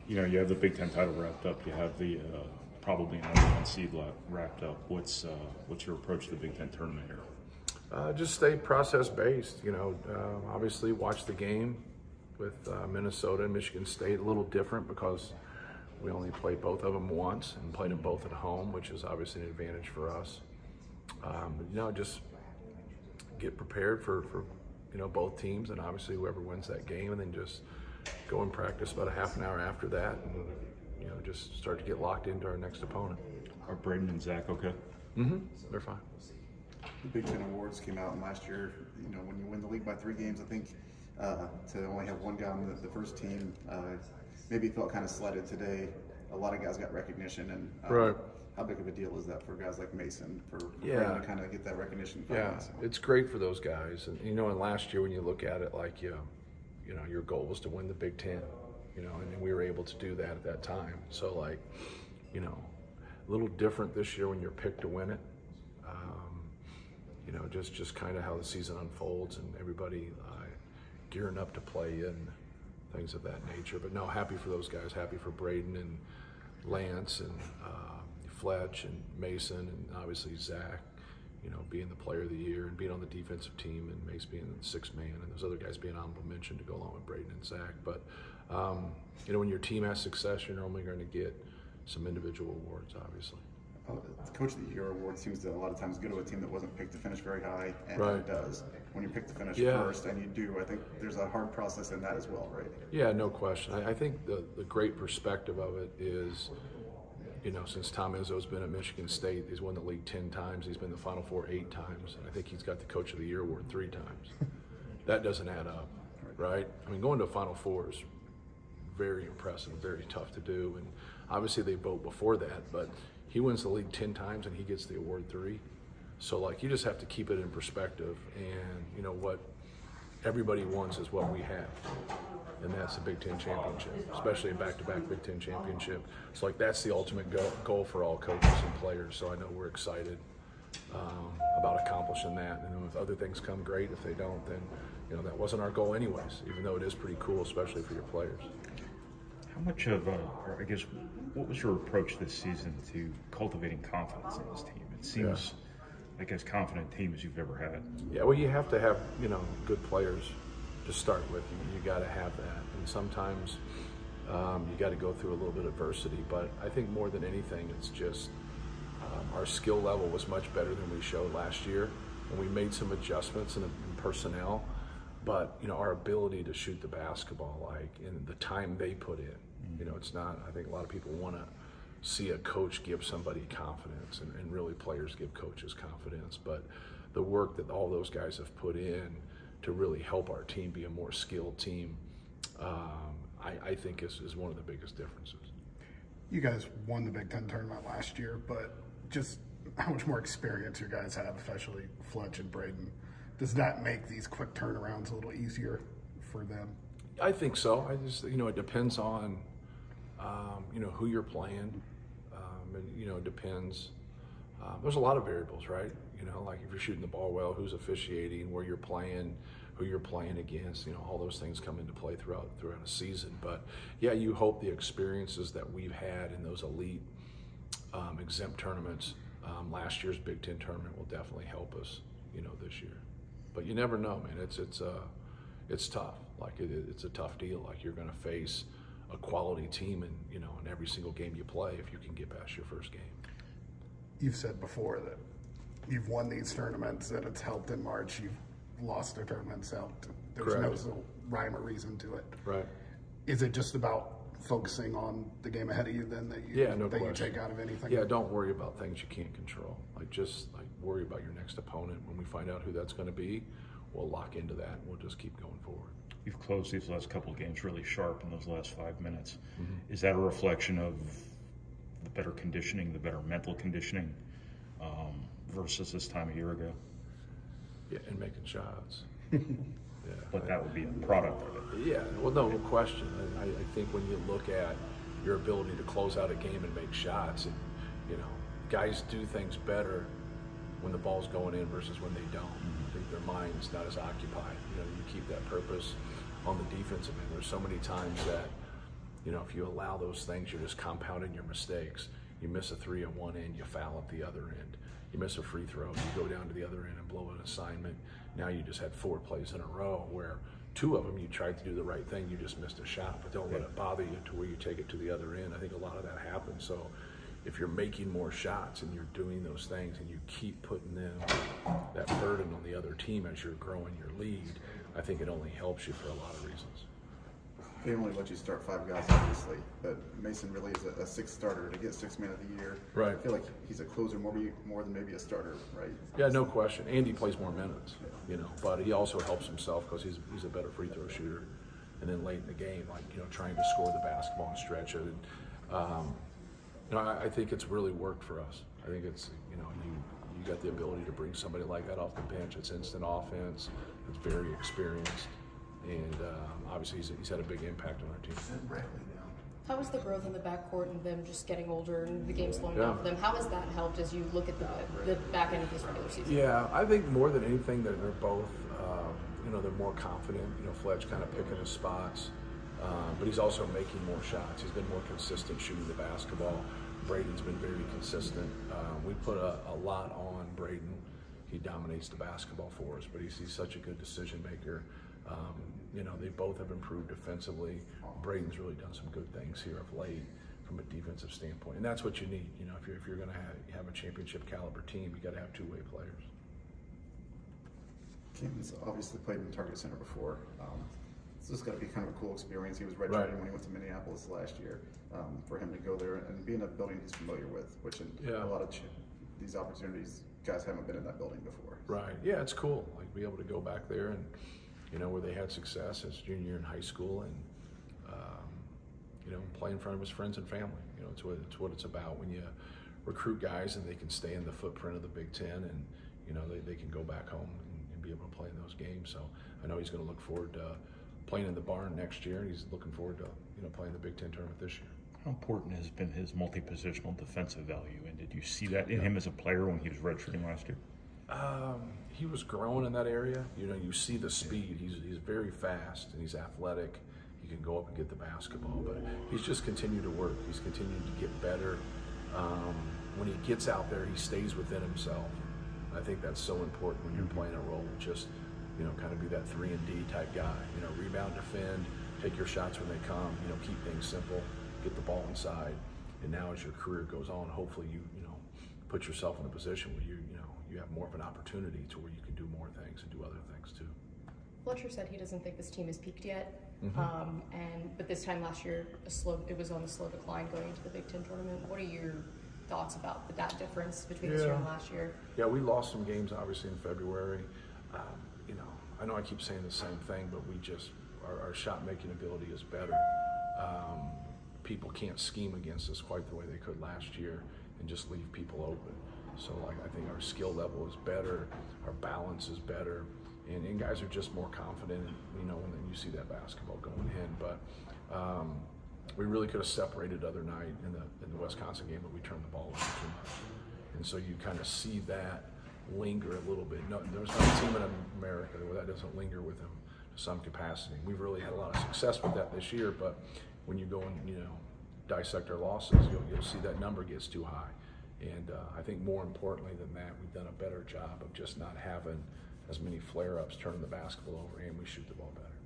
You have the Big Ten title wrapped up. You have the probably another one seed wrapped up. What's your approach to the Big Ten tournament here? Just stay process-based. Obviously watch the game with Minnesota and Michigan State. A little different because we only played both of them once and played them both at home, which is obviously an advantage for us. Just get prepared for both teams, and obviously whoever wins that game, and then just go and practice about a half an hour after that, and just start to get locked into our next opponent. Are Braden and Zach okay? Mm-hmm. They're fine. The Big Ten awards came out, and last year, when you win the league by 3 games, I think to only have one guy on the first team maybe felt kind of slighted today. A lot of guys got recognition, and right. How big of a deal is that for guys like Mason for yeah. to kind of get that recognition? Yeah, it's great for those guys. And and last year when you look at it, like your goal was to win the Big Ten, and we were able to do that at that time. So a little different this year when you're picked to win it. Just kind of how the season unfolds and everybody gearing up to play and things of that nature. But no, happy for those guys. Happy for Braden and Lance and Fletch and Mason and obviously Zach, being the player of the year and being on the defensive team, and Mace being the 6th man, and those other guys being honorable mention to go along with Braden and Zach. But when your team has success, you're normally going to get some individual awards, obviously. The Coach of the Year award seems to a lot of times go to a team that wasn't picked to finish very high, and right. It does. When you pick to finish yeah. first, and you do, I think there's a hard process in that as well, right? Yeah, no question. I think the great perspective of it is, since Tom Izzo's been at Michigan State, he's won the league 10 times. He's been to the Final Four 8 times, and I think he's got the Coach of the Year award 3 times. That doesn't add up, right? I mean, going to a Final Four is very impressive, very tough to do, and obviously they vote before that, but he wins the league 10 times and he gets the award 3. So you just have to keep it in perspective, and what everybody wants is what we have, and that's the Big Ten championship, especially a back-to-back Big Ten championship. So that's the ultimate goal for all coaches and players. So I know we're excited about accomplishing that, and if other things come, great. If they don't, then that wasn't our goal anyways, even though it is pretty cool, especially for your players. How much of, or I guess, what was your approach this season to cultivating confidence in this team? It seems like as confident a team as you've ever had. Yeah, well, you have to have, good players to start with. You got to have that. And sometimes you got to go through a little bit of adversity. But I think more than anything, it's just our skill level was much better than we showed last year. And we made some adjustments in personnel. But, our ability to shoot the basketball, and the time they put in, it's not, I think a lot of people want to see a coach give somebody confidence, and really players give coaches confidence. But the work that all those guys have put in to really help our team be a more skilled team, I think is one of the biggest differences. You guys won the Big Ten tournament last year, but just how much more experience you guys have, especially Fletch and Braden. Does that make these quick turnarounds a little easier for them? I think so. It depends on, who you're playing. And, it depends. There's a lot of variables, right? Like if you're shooting the ball well, who's officiating, where you're playing, who you're playing against, all those things come into play throughout a season. But yeah, you hope the experiences that we've had in those elite exempt tournaments, last year's Big Ten tournament will definitely help us, this year. But you never know, man. It's tough. It's a tough deal. You're going to face a quality team, in every single game you play if you can get past your first game. You've said before that you've won these tournaments, that it's helped in March. You've lost the tournaments out. There's Correct. no rhyme or reason to it. Right. Is it just about focusing on the game ahead of you then that you take out of anything? Yeah, don't worry about things you can't control. Just worry about your next opponent. When we find out who that's going to be, we'll lock into that and we'll just keep going forward. You've closed these last couple of games really sharp in those last 5 minutes. Mm-hmm. Is that a reflection of the better conditioning, the better mental conditioning versus this time a year ago? Yeah, and making shots. Yeah, but that would be a product of it. Yeah, well, no question. I think when you look at your ability to close out a game and make shots, and guys do things better when the ball's going in versus when they don't. I think their mind's not as occupied. You keep that purpose on the defensive end. There's so many times that if you allow those things, you're just compounding your mistakes. You miss a three at one end, you foul at the other end. You miss a free throw, you go down to the other end and blow an assignment. Now you just had 4 plays in a row where 2 of them you tried to do the right thing, you just missed a shot, but don't let it bother you to where you take it to the other end. I think a lot of that happens. So if you're making more shots and you're doing those things and you keep putting that burden on the other team as you're growing your lead, I think it only helps you for a lot of reasons. They only let you start 5 guys, obviously, but Mason really is a 6th starter to get 6th man of the year. Right. I feel like he's a closer more than maybe a starter, right? Yeah, no question. Andy plays more minutes, but he also helps himself because he's a better free throw shooter. And then late in the game, trying to score the basketball and stretch it. And, I think it's really worked for us. I think it's, you got the ability to bring somebody like that off the bench. It's instant offense. It's very experienced. And obviously he's had a big impact on our team. How was the growth in the backcourt and them just getting older and the game slowing down for them? How has that helped as you look at the back end of this regular season? Yeah, I think more than anything that they're both, they're more confident. Fletch kind of picking his spots, but he's also making more shots. He's been more consistent shooting the basketball. Braden's been very consistent. We put a lot on Braden. He dominates the basketball for us, but he's such a good decision maker. They both have improved defensively. Braden's really done some good things here of late from a defensive standpoint, and that's what you need. If you're going to have a championship caliber team, you got to have 2-way players. Camden's obviously played in Target Center before. So this has got to be kind of a cool experience. He was redshirting when he went to Minneapolis last year. For him to go there and be in a building he's familiar with, which a lot of these opportunities, guys haven't been in that building before. Right. Yeah, it's cool. Like be able to go back there and where they had success as junior year in high school and play in front of his friends and family. It's what it's about when you recruit guys and they can stay in the footprint of the Big Ten and they can go back home and be able to play in those games. So I know he's going to look forward to playing in the barn next year, and he's looking forward to playing the Big Ten tournament this year. How important has been his multi-positional defensive value, and did you see that in him as a player when he was redshirting last year? He was growing in that area. You see the speed. He's very fast and he's athletic. He can go up and get the basketball, but he's just continued to work. He's continued to get better. When he gets out there, he stays within himself. I think that's so important when you're playing a role. Just kind of be that 3-and-D type guy. Rebound, defend, take your shots when they come. Keep things simple. Get the ball inside. And now as your career goes on, hopefully you put yourself in a position where you have more of an opportunity to where you can do more things and do other things too. Fletcher said he doesn't think this team has peaked yet, but this time last year it was on a slow decline going into the Big Ten tournament. What are your thoughts about that difference between this year and last year? Yeah, we lost some games obviously in February. I know I keep saying the same thing, but our shot making ability is better. People can't scheme against us quite the way they could last year and just leave people open. So I think our skill level is better, our balance is better, and guys are just more confident, when you see that basketball going in. But we really could have separated the other night in the Wisconsin game, but we turned the ball over too much. And so you kind of see that linger a little bit. No, there's not a team in America where that doesn't linger with them to some capacity. We've really had a lot of success with that this year, but when you go and dissect our losses, you'll see that number gets too high. And I think more importantly than that, we've done a better job of just not having as many flare-ups, turning the basketball over, and we shoot the ball better.